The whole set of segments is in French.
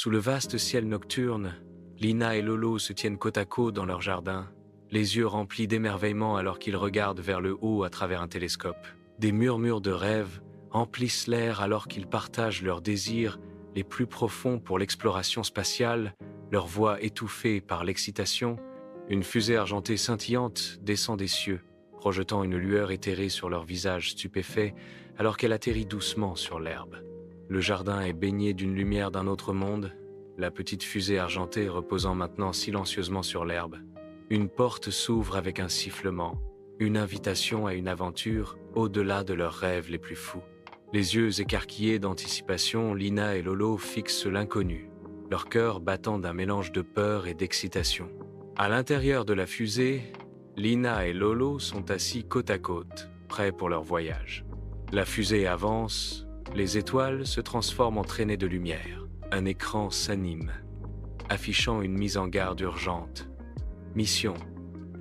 Sous le vaste ciel nocturne, Lina et Lolo se tiennent côte à côte dans leur jardin, les yeux remplis d'émerveillement alors qu'ils regardent vers le haut à travers un télescope. Des murmures de rêve emplissent l'air alors qu'ils partagent leurs désirs les plus profonds pour l'exploration spatiale, leur voix étouffée par l'excitation. Une fusée argentée scintillante descend des cieux, projetant une lueur éthérée sur leurs visages stupéfaits alors qu'elle atterrit doucement sur l'herbe. Le jardin est baigné d'une lumière d'un autre monde, la petite fusée argentée reposant maintenant silencieusement sur l'herbe. Une porte s'ouvre avec un sifflement, une invitation à une aventure au-delà de leurs rêves les plus fous. Les yeux écarquillés d'anticipation, Lina et Lolo fixent l'inconnu, leur cœur battant d'un mélange de peur et d'excitation. À l'intérieur de la fusée, Lina et Lolo sont assis côte à côte, prêts pour leur voyage. La fusée avance, les étoiles se transforment en traînées de lumière. Un écran s'anime, affichant une mise en garde urgente. Mission: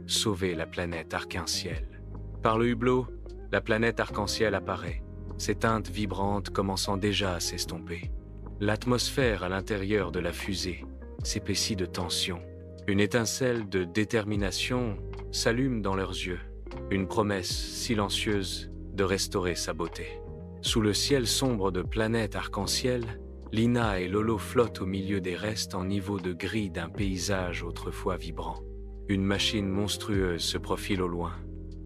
sauver la planète arc-en-ciel. Par le hublot, la planète arc-en-ciel apparaît, ses teintes vibrantes commençant déjà à s'estomper. L'atmosphère à l'intérieur de la fusée s'épaissit de tension. Une étincelle de détermination s'allume dans leurs yeux, une promesse silencieuse de restaurer sa beauté. Sous le ciel sombre de planète arc-en-ciel, Lina et Lolo flottent au milieu des restes en niveau de gris d'un paysage autrefois vibrant. Une machine monstrueuse se profile au loin,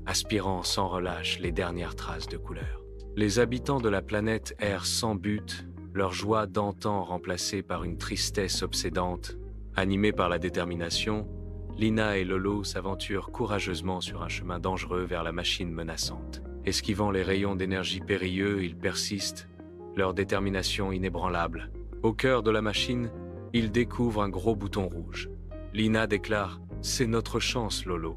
aspirant sans relâche les dernières traces de couleur. Les habitants de la planète errent sans but, leur joie d'antan remplacée par une tristesse obsédante. Animés par la détermination, Lina et Lolo s'aventurent courageusement sur un chemin dangereux vers la machine menaçante. Esquivant les rayons d'énergie périlleux, ils persistent, leur détermination inébranlable. Au cœur de la machine, ils découvrent un gros bouton rouge. Lina déclare « C'est notre chance, Lolo ».